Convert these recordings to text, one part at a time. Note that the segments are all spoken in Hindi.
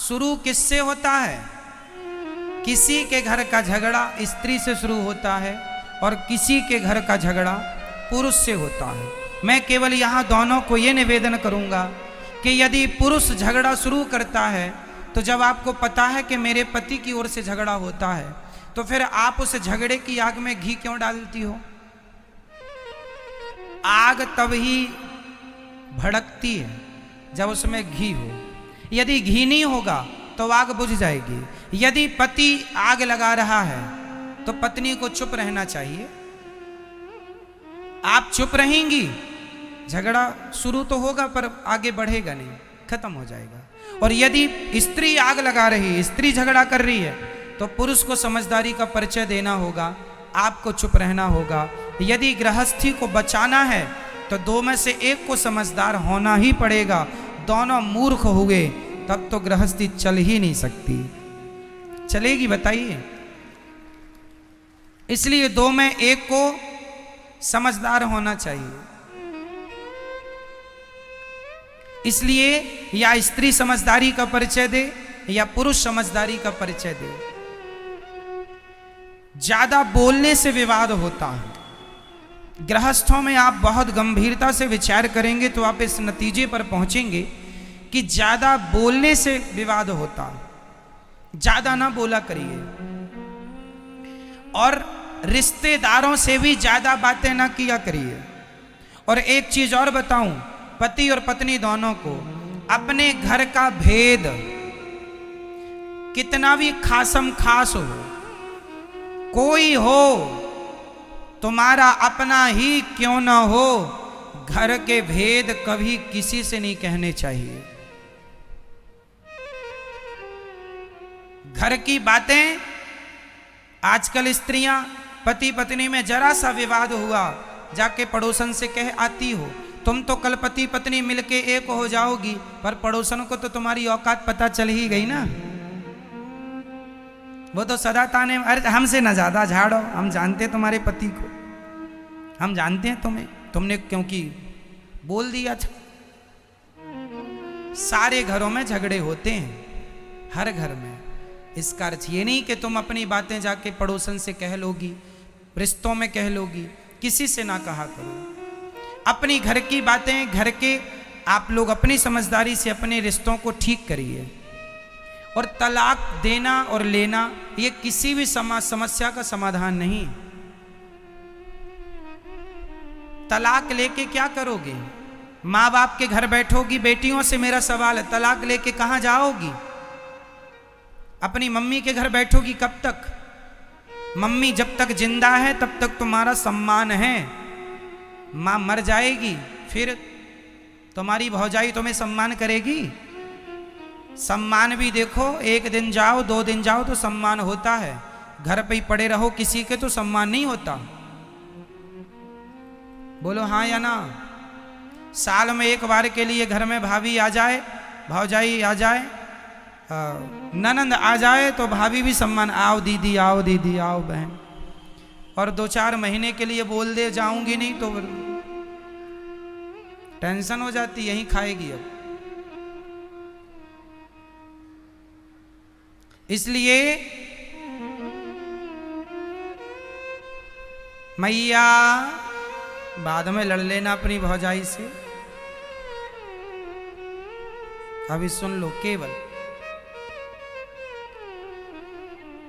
शुरू किससे होता है? किसी के घर का झगड़ा स्त्री से शुरू होता है और किसी के घर का झगड़ा पुरुष से होता है। मैं केवल यहाँ दोनों को ये निवेदन करूँगा कि यदि पुरुष झगड़ा शुरू करता है तो जब आपको पता है कि मेरे पति की ओर से झगड़ा होता है तो फिर आप उस झगड़े की आग में घी क्यों डालती हो? आग तब ही भड़कती है जब उसमें घी हो। यदि घी नहीं होगा तो आग बुझ जाएगी। यदि पति आग लगा रहा है तो पत्नी को चुप रहना चाहिए। आप चुप रहेंगी, झगड़ा शुरू तो होगा पर आगे बढ़ेगा नहीं, खत्म हो जाएगा। और यदि स्त्री आग लगा रही है, स्त्री झगड़ा कर रही है, तो पुरुष को समझदारी का परिचय देना होगा, आपको चुप रहना होगा। यदि गृहस्थी को बचाना है तो दो में से एक को समझदार होना ही पड़ेगा। दोनों मूर्ख हुए तब तो गृहस्थी चल ही नहीं सकती। चलेगी बताइए? इसलिए दो में एक को समझदार होना चाहिए। इसलिए या स्त्री समझदारी का परिचय दे या पुरुष समझदारी का परिचय दे। ज्यादा बोलने से विवाद होता है। गृहस्थों में आप बहुत गंभीरता से विचार करेंगे तो आप इस नतीजे पर पहुंचेंगे कि ज्यादा बोलने से विवाद होता है। ज्यादा ना बोला करिए। और रिश्तेदारों से भी ज्यादा बातें ना किया करिए। और एक चीज और बताऊं, पति और पत्नी दोनों को अपने घर का भेद कितना भी खासम खास हो, कोई हो, तुम्हारा अपना ही क्यों ना हो, घर के भेद कभी किसी से नहीं कहने चाहिए। घर की बातें, आजकल स्त्रियां पति पत्नी में जरा सा विवाद हुआ जाके पड़ोसन से कह आती हो, तुम तो कल पति पत्नी मिलके एक हो जाओगी, पर पड़ोसन को तो तुम्हारी औकात पता चल ही गई ना। वो तो सदा ताने, अरे हमसे ना ज्यादा झाड़ो, हम जानते तुम्हारे पति को, हम जानते हैं तुम्हें, तुमने क्योंकि बोल दिया था। सारे घरों में झगड़े होते हैं, हर घर में। इसका अर्थ ये नहीं कि तुम अपनी बातें जाके पड़ोसन से कह लोगी, रिश्तों में कह लोगी, किसी से ना कहा करो। अपनी घर की बातें, घर के आप लोग अपनी समझदारी से अपने रिश्तों को ठीक करिए। और तलाक देना और लेना ये किसी भी समस्या का समाधान नहीं। तलाक लेके क्या करोगे? माँ बाप के घर बैठोगी? बेटियों से मेरा सवाल है, तलाक लेके कहाँ जाओगी? अपनी मम्मी के घर बैठोगी कब तक? मम्मी जब तक जिंदा है तब तक तुम्हारा सम्मान है। माँ मर जाएगी फिर तुम्हारी भौजाई तुम्हें सम्मान करेगी? सम्मान भी देखो, एक दिन जाओ, 2 दिन जाओ तो सम्मान होता है। घर पे ही पड़े रहो किसी के तो सम्मान नहीं होता। बोलो हाँ या ना? साल में एक बार के लिए घर में भाभी आ जाए, भौजाई आ जाए, ननंद आ जाए तो भाभी भी सम्मान, आओ दीदी, आओ दीदी, आओ बहन। और 2-4 महीने के लिए बोल दे जाऊंगी नहीं तो टेंशन हो जाती, यहीं खाएगी अब। इसलिए मैया बाद में लड़ लेना अपनी भौजाई से। अभी सुन लो, केवल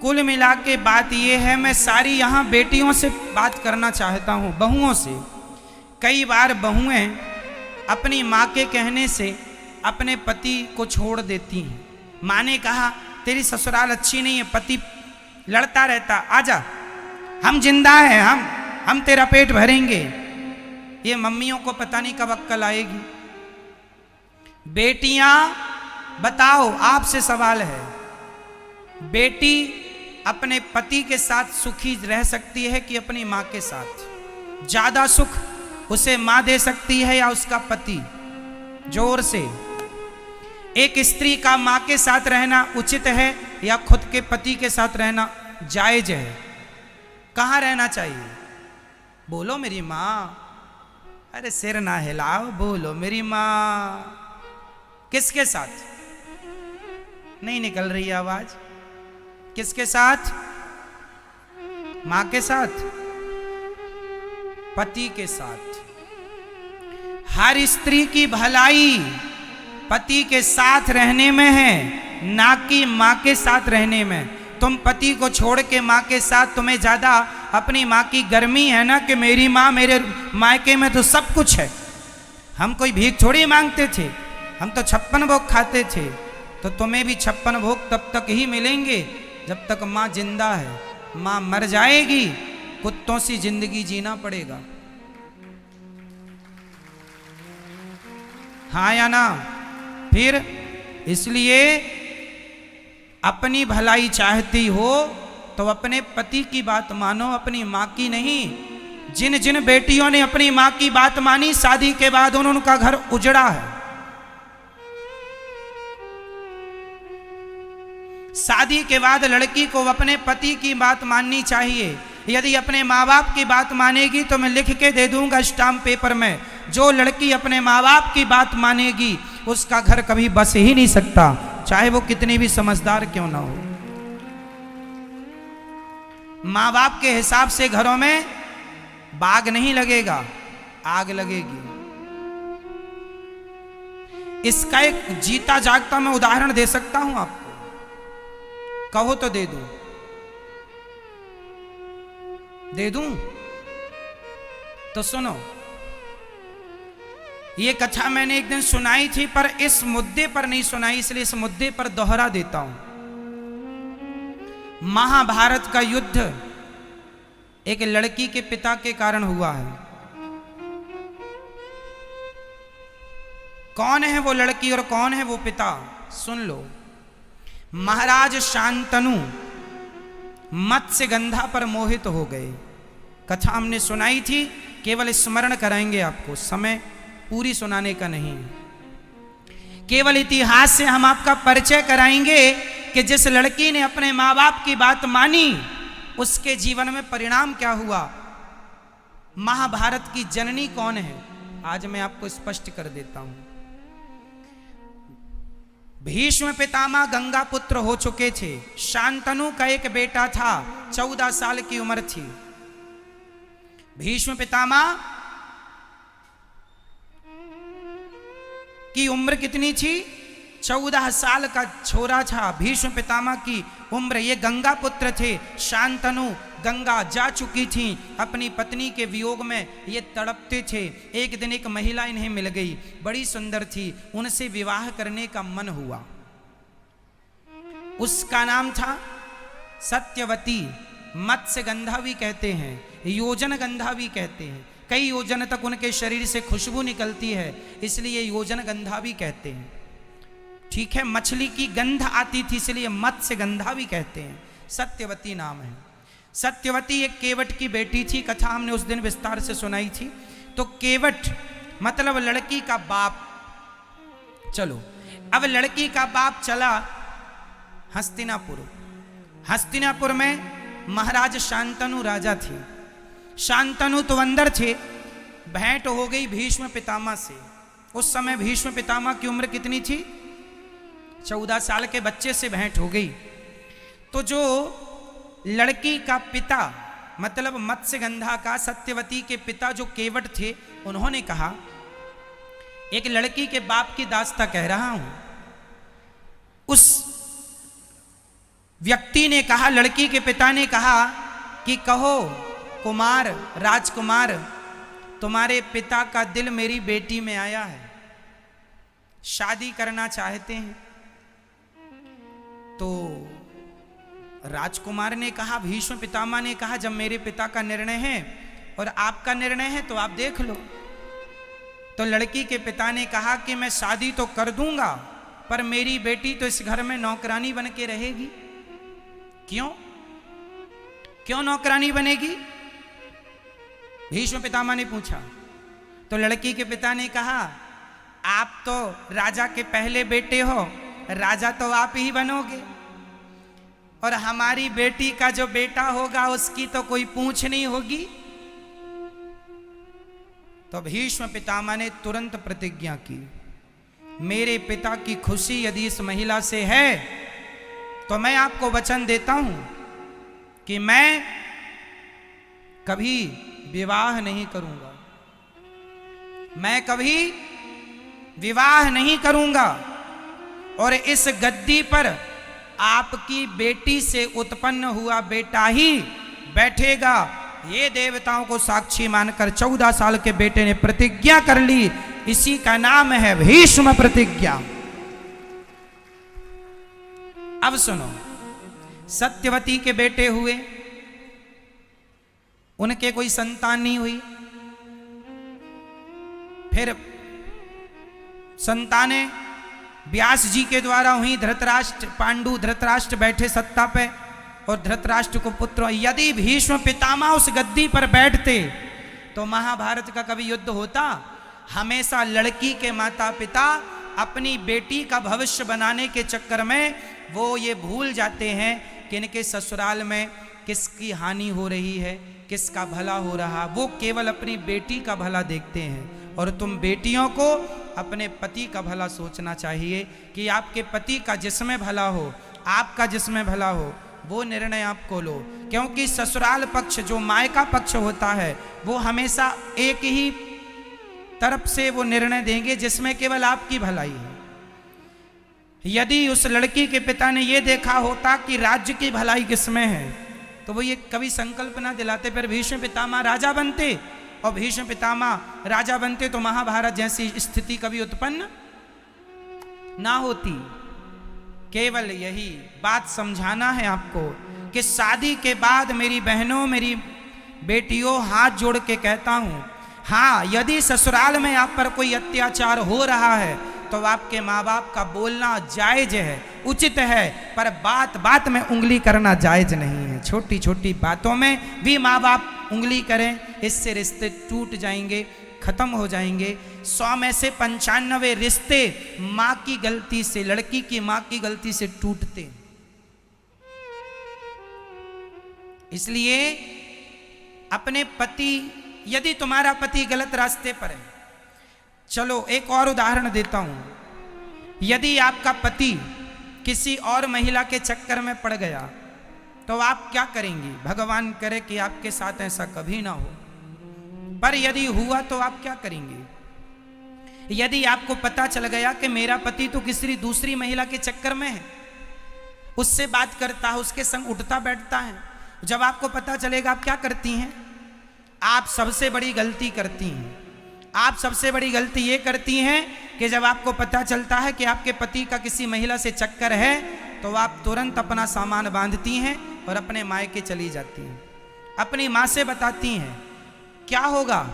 कुल मिला के बात यह है, मैं सारी यहां बेटियों से बात करना चाहता हूं, बहुओं से। कई बार बहुएं अपनी माँ के कहने से अपने पति को छोड़ देती हैं। माँ ने कहा तेरी ससुराल अच्छी नहीं है, पति लड़ता रहता, आजा, हम जिंदा हैं, हम तेरा पेट भरेंगे। ये मम्मियों को पता नहीं कब अक्ल आएगी। बेटियां बताओ, आपसे सवाल है, बेटी अपने पति के साथ सुखी रह सकती है कि अपनी माँ के साथ? ज्यादा सुख उसे माँ दे सकती है या उसका पति? जोर से। एक स्त्री का माँ के साथ रहना उचित है या खुद के पति के साथ रहना जायज है? कहाँ रहना चाहिए? बोलो मेरी माँ। अरे सिर ना हिलाओ, बोलो मेरी माँ। किसके साथ? नहीं निकल रही आवाज। किसके साथ? मां के साथ, पति के साथ। हर स्त्री की भलाई पति के साथ रहने में है, ना कि मां के साथ रहने में। तुम पति को छोड़ के मां के साथ, तुम्हें ज्यादा अपनी मां की गर्मी है ना कि मेरी मां, मेरे मायके में तो सब कुछ है। हम कोई भीख थोड़ी मांगते थे, हम तो 56 भोग खाते थे। तो तुम्हें भी 56 भोग तब तक ही मिलेंगे जब तक मां जिंदा है। मां मर जाएगी, कुत्तों सी जिंदगी जीना पड़ेगा। हाँ या ना? फिर इसलिए अपनी भलाई चाहती हो तो अपने पति की बात मानो, अपनी मां की नहीं। जिन जिन बेटियों ने अपनी मां की बात मानी, शादी के बाद उनका घर उजड़ा है। शादी के बाद लड़की को अपने पति की बात माननी चाहिए। यदि अपने माँ बाप की बात मानेगी तो मैं लिख के दे दूंगा स्टाम्प पेपर में, जो लड़की अपने माँ बाप की बात मानेगी उसका घर कभी बस ही नहीं सकता, चाहे वो कितनी भी समझदार क्यों ना हो। माँ बाप के हिसाब से घरों में बाग नहीं लगेगा, आग लगेगी। इसका एक जीता जागता मैं उदाहरण दे सकता हूं आपको, कहो तो दे दूं? दे दूं? तो सुनो, ये कथा मैंने एक दिन सुनाई थी, पर इस मुद्दे पर नहीं सुनाई, इसलिए इस मुद्दे पर दोहरा देता हूं। महाभारत का युद्ध एक लड़की के पिता के कारण हुआ है। कौन है वो लड़की और कौन है वो पिता? सुन लो। महाराज शांतनु मत्स्यगंधा पर मोहित हो गए। कथा हमने सुनाई थी, केवल स्मरण कराएंगे आपको, समय पूरी सुनाने का नहीं। केवल इतिहास से हम आपका परिचय कराएंगे कि जिस लड़की ने अपने माँ बाप की बात मानी उसके जीवन में परिणाम क्या हुआ। महाभारत की जननी कौन है आज मैं आपको स्पष्ट कर देता हूं। भीष्म पितामह गंगा पुत्र हो चुके थे। शांतनु का एक बेटा था, 14 साल की उम्र थी। भीष्म पितामह की उम्र कितनी थी? 14 साल का छोरा था भीष्म पितामह की उम्र। ये गंगा पुत्र थे। शांतनु गंगा जा चुकी थी, अपनी पत्नी के वियोग में ये तड़पते थे। एक दिन एक महिला इन्हें मिल गई, बड़ी सुंदर थी, उनसे विवाह करने का मन हुआ। उसका नाम था सत्यवती। मत्स्यगंधा भी कहते हैं, योजन गंधा भी कहते हैं। कई योजन तक उनके शरीर से खुशबू निकलती है, इसलिए योजन गंधा भी कहते हैं। ठीक है, मछली की गंध आती थी इसलिए मत्स्यगंधा भी कहते हैं। सत्यवती नाम है। सत्यवती एक केवट की बेटी थी, कथा हमने उस दिन विस्तार से सुनाई थी। तो केवट मतलब लड़की का बाप। चलो, अब लड़की का बाप चला हस्तिनापुर। हस्तिनापुर में महाराज शांतनु राजा थे। शांतनु तो अंदर थे। भेंट हो गई भीष्म पितामह से। उस समय भीष्म पितामह की उम्र कितनी थी? 14 साल के बच्चे से भेंट हो गई। तो जो लड़की का पिता मतलब मत्स्यगंधा का, सत्यवती के पिता जो केवट थे, उन्होंने कहा, एक लड़की के बाप की दास्ता कह रहा हूं। उस व्यक्ति ने कहा, लड़की के पिता ने कहा कि कहो कुमार, राजकुमार, तुम्हारे पिता का दिल मेरी बेटी में आया है, शादी करना चाहते हैं। तो राजकुमार ने कहा, भीष्म पितामह ने कहा, जब मेरे पिता का निर्णय है और आपका निर्णय है तो आप देख लो। तो लड़की के पिता ने कहा कि मैं शादी तो कर दूंगा, पर मेरी बेटी तो इस घर में नौकरानी बन के रहेगी। क्यों? क्यों नौकरानी बनेगी? भीष्म पितामह ने पूछा। तो लड़की के पिता ने कहा, आप तो राजा के पहले बेटे हो, राजा तो आप ही बनोगे, और हमारी बेटी का जो बेटा होगा उसकी तो कोई पूछ नहीं होगी। तो भीष्म पितामह ने तुरंत प्रतिज्ञा की, मेरे पिता की खुशी यदि इस महिला से है तो मैं आपको वचन देता हूं कि मैं कभी विवाह नहीं करूंगा, मैं कभी विवाह नहीं करूंगा, और इस गद्दी पर आपकी बेटी से उत्पन्न हुआ बेटा ही बैठेगा। ये देवताओं को साक्षी मानकर 14 साल के बेटे ने प्रतिज्ञा कर ली। इसी का नाम है भीष्म प्रतिज्ञा। अब सुनो, सत्यवती के बेटे हुए, उनके कोई संतान नहीं हुई। फिर संतानें व्यास जी के द्वारा हुई। धृतराष्ट्र, पांडु धृतराष्ट्र बैठे सत्ता पे और धृतराष्ट्र को पुत्र। यदि भीष्म पितामह उस गद्दी पर बैठते तो महाभारत का कभी युद्ध होता? हमेशा लड़की के माता पिता अपनी बेटी का भविष्य बनाने के चक्कर में वो ये भूल जाते हैं कि इनके ससुराल में किसकी हानि हो रही है, किसका भला हो रहा। वो केवल अपनी बेटी का भला देखते हैं। और तुम बेटियों को अपने पति का भला सोचना चाहिए कि आपके पति का जिसमें भला हो, आपका जिसमें भला हो, वो निर्णय आपको लो। क्योंकि ससुराल पक्ष, जो मायका पक्ष होता है, वो हमेशा एक ही तरफ से वो निर्णय देंगे जिसमें केवल आपकी भलाई है। यदि उस लड़की के पिता ने ये देखा होता कि राज्य की भलाई किसमें है, तो वो ये कभी संकल्प ना दिलाते, फिर भीष्म पितामह राजा बनते। और भीष्म पितामह राजा बनते तो महाभारत जैसी स्थिति कभी उत्पन्न ना होती। केवल यही बात समझाना है आपको कि शादी के बाद मेरी बहनों, मेरी बेटियों, हाथ जोड़ के कहता हूं, हाँ, यदि ससुराल में आप पर कोई अत्याचार हो रहा है तो आपके माँ बाप का बोलना जायज है, उचित है, पर बात बात में उंगली करना जायज नहीं है। छोटी छोटी बातों में भी माँ बाप उंगली करें, इससे रिश्ते टूट जाएंगे, खत्म हो जाएंगे। 100 में से 95 रिश्ते माँ की गलती से, लड़की की माँ की गलती से टूटते। इसलिए अपने पति, यदि तुम्हारा पति गलत रास्ते पर है, चलो एक और उदाहरण देता हूं। यदि आपका पति किसी और महिला के चक्कर में पड़ गया तो आप क्या करेंगी? भगवान करे कि आपके साथ ऐसा कभी ना हो, पर यदि हुआ तो आप क्या करेंगे? यदि आपको पता चल गया कि मेरा पति तो किसी दूसरी महिला के चक्कर में है, उससे बात करता है, उसके संग उठता बैठता है, जब आपको पता चलेगा आप क्या करती हैं? आप सबसे बड़ी गलती करती हैं। आप सबसे बड़ी गलती ये करती हैं कि जब आपको पता चलता है कि आपके पति का किसी महिला से चक्कर है तो आप तुरंत अपना सामान बांधती हैं और अपने मायके चली जाती हैं। अपनी माँ से बताती हैं। क्या होगा?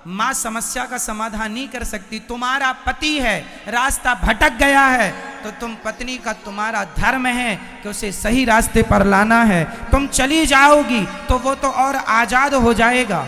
माँ समस्या का समाधान नहीं कर सकती। तुम्हारा पति है, रास्ता भटक गया है, तो तुम पत्नी का, तुम्हारा धर्म है कि उसे सही रास्ते पर लाना है। तुम चली जाओगी तो वो तो और आजाद हो जाएगा।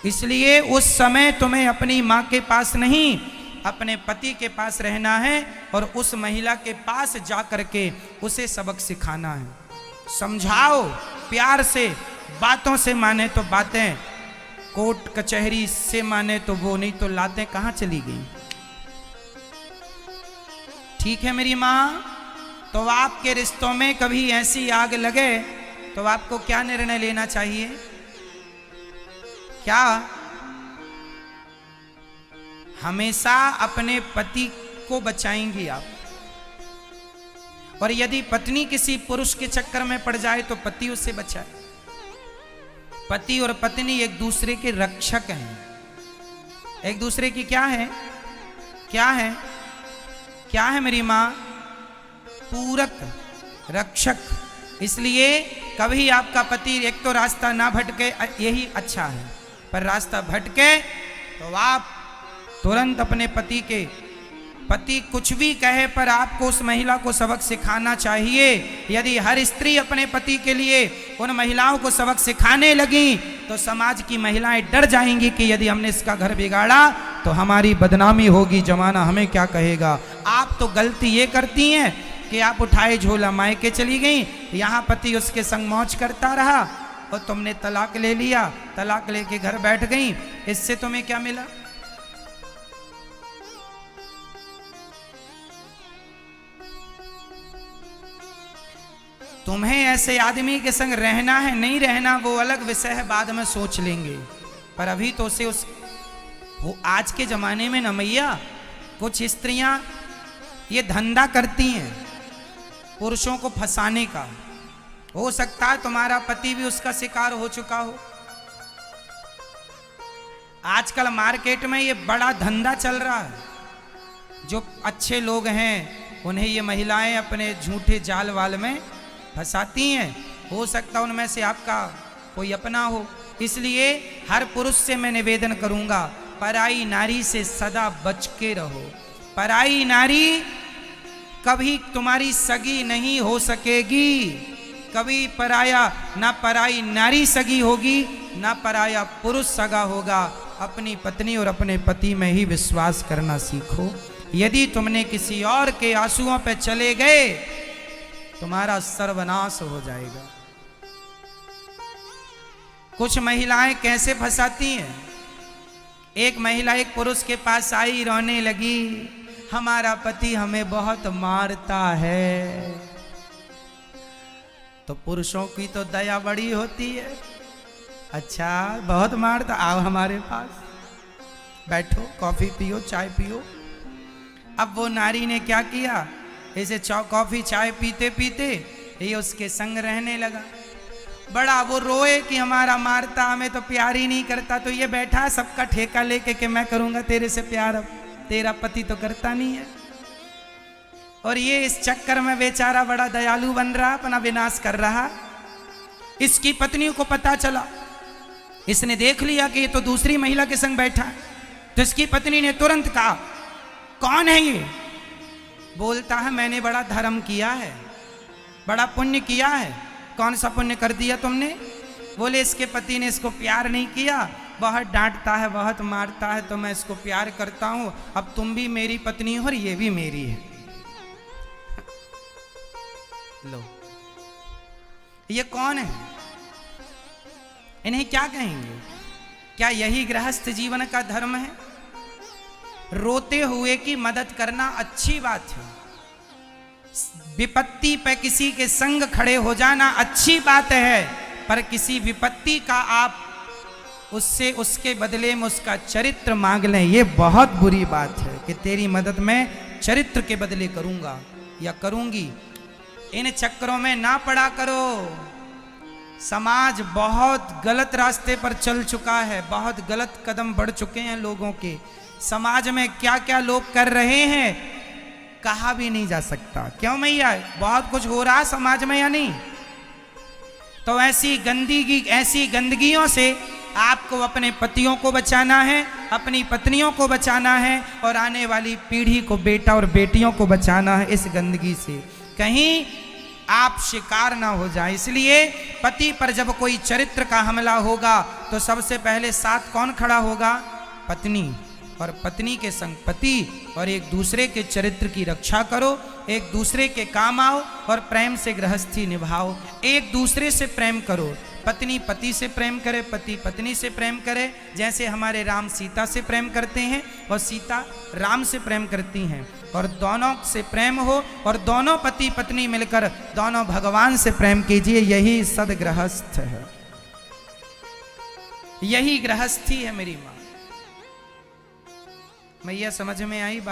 इसलिए उस समय तुम्हें अपनी माँ के पास नहीं, अपने पति के पास रहना है और उस महिला के पास जा करके उसे सबक सिखाना है। समझाओ प्यार से, बातों से माने तो बातें, कोर्ट कचहरी से माने तो वो, नहीं तो लातें कहाँ चली गई। ठीक है मेरी माँ? तो आपके रिश्तों में कभी ऐसी आग लगे तो आपको क्या निर्णय लेना चाहिए? क्या? हमेशा अपने पति को बचाएंगी आप। और यदि पत्नी किसी पुरुष के चक्कर में पड़ जाए तो पति उससे बचाए। पति और पत्नी एक दूसरे के रक्षक हैं। एक दूसरे की क्या है? क्या है? क्या है मेरी माँ? पूरक, रक्षक। इसलिए कभी आपका पति एक तो रास्ता ना भटके, यही अच्छा है, पर रास्ता भटके तो आप तुरंत अपने पति कुछ भी कहे पर आपको उस महिला को सबक सिखाना चाहिए। यदि हर स्त्री अपने पति के लिए उन महिलाओं को सबक सिखाने लगी तो समाज की महिलाएं डर जाएंगी कि यदि हमने इसका घर बिगाड़ा तो हमारी बदनामी होगी, जमाना हमें क्या कहेगा। आप तो गलती ये करती हैं कि आप उठाए झोला मायके चली गई, यहाँ पति उसके संग मौज करता रहा और तुमने तलाक ले लिया, तलाक लेके घर बैठ गई। इससे तुम्हें क्या मिला? तुम्हें ऐसे आदमी के संग रहना है नहीं रहना वो अलग विषय है, बाद में सोच लेंगे। पर अभी तो उसे वो आज के जमाने में न मैया कुछ स्त्रियां ये धंधा करती हैं पुरुषों को फंसाने का। हो सकता है तुम्हारा पति भी उसका शिकार हो चुका हो। आजकल मार्केट में ये बड़ा धंधा चल रहा है। जो अच्छे लोग हैं उन्हें ये महिलाएं अपने झूठे जाल वाल में फंसाती हैं। हो सकता है उनमें से आपका कोई अपना हो। इसलिए हर पुरुष से मैं निवेदन करूंगा, पराई नारी से सदा बच के रहो। पराई नारी कभी तुम्हारी सगी नहीं हो सकेगी। कभी पराया ना पराई नारी सगी होगी ना पराया पुरुष सगा होगा। अपनी पत्नी और अपने पति में ही विश्वास करना सीखो। यदि तुमने किसी और के आंसुओं पे चले गए तुम्हारा सर्वनाश हो जाएगा। कुछ महिलाएं कैसे फंसाती हैं। एक महिला एक पुरुष के पास आई, रोने लगी, हमारा पति हमें बहुत मारता है। तो पुरुषों की तो दया बड़ी होती है। अच्छा बहुत मारता, आओ हमारे पास बैठो, कॉफी पियो, चाय पियो। अब वो नारी ने क्या किया, ऐसे कॉफी चाय पीते पीते ये उसके संग रहने लगा। बड़ा वो रोए कि हमारा मारता, हमें तो प्यार ही नहीं करता। तो ये बैठा सबका ठेका लेके कि मैं करूंगा तेरे से प्यार, अब तेरा पति तो करता नहीं है। और ये इस चक्कर में बेचारा बड़ा दयालु बन रहा, अपना विनाश कर रहा। इसकी पत्नी को पता चला, इसने देख लिया कि ये तो दूसरी महिला के संग बैठा है। तो इसकी पत्नी ने तुरंत कहा, कौन है ये? बोलता है मैंने बड़ा धर्म किया है, बड़ा पुण्य किया है। कौन सा पुण्य कर दिया तुमने? बोले इसके पति ने इसको प्यार नहीं किया, बहुत डांटता है, बहुत मारता है, तो मैं इसको प्यार करता हूं। अब तुम भी मेरी पत्नी हो और ये भी मेरी है। लो ये कौन है? इन्हें क्या कहेंगे? क्या यही गृहस्थ जीवन का धर्म है? रोते हुए की मदद करना अच्छी बात है। विपत्ति पे किसी के संग खड़े हो जाना अच्छी बात है, पर किसी विपत्ति का आप उससे उसके बदले में उसका चरित्र मांग लें, ये बहुत बुरी बात है कि तेरी मदद मैं चरित्र के बदले करूंगा या करूंगी। इन चक्करों में ना पड़ा करो। समाज बहुत गलत रास्ते पर चल चुका है, बहुत गलत कदम बढ़ चुके हैं लोगों के। समाज में क्या क्या लोग कर रहे हैं कहा भी नहीं जा सकता। क्यों मैया, बहुत कुछ हो रहा समाज में या नहीं? तो ऐसी गंदगियों से आपको अपने पतियों को बचाना है, अपनी पत्नियों को बचाना है और आने वाली पीढ़ी को, बेटा और बेटियों को बचाना है इस गंदगी से। कहीं आप शिकार ना हो जाए। इसलिए पति पर जब कोई चरित्र का हमला होगा तो सबसे पहले साथ कौन खड़ा होगा? पत्नी। और पत्नी के संग पति, और एक दूसरे के चरित्र की रक्षा करो, एक दूसरे के काम आओ और प्रेम से गृहस्थी निभाओ। एक दूसरे से प्रेम करो। पत्नी पति से प्रेम करे, पति पत्नी से प्रेम करे। जैसे हमारे राम सीता से प्रेम करते हैं और सीता राम से प्रेम करती हैं, और दोनों से प्रेम हो और दोनों पति पत्नी मिलकर दोनों भगवान से प्रेम कीजिए। यही सदगृहस्थ है, यही गृहस्थी है मेरी माँ। मैया समझ में आई बात?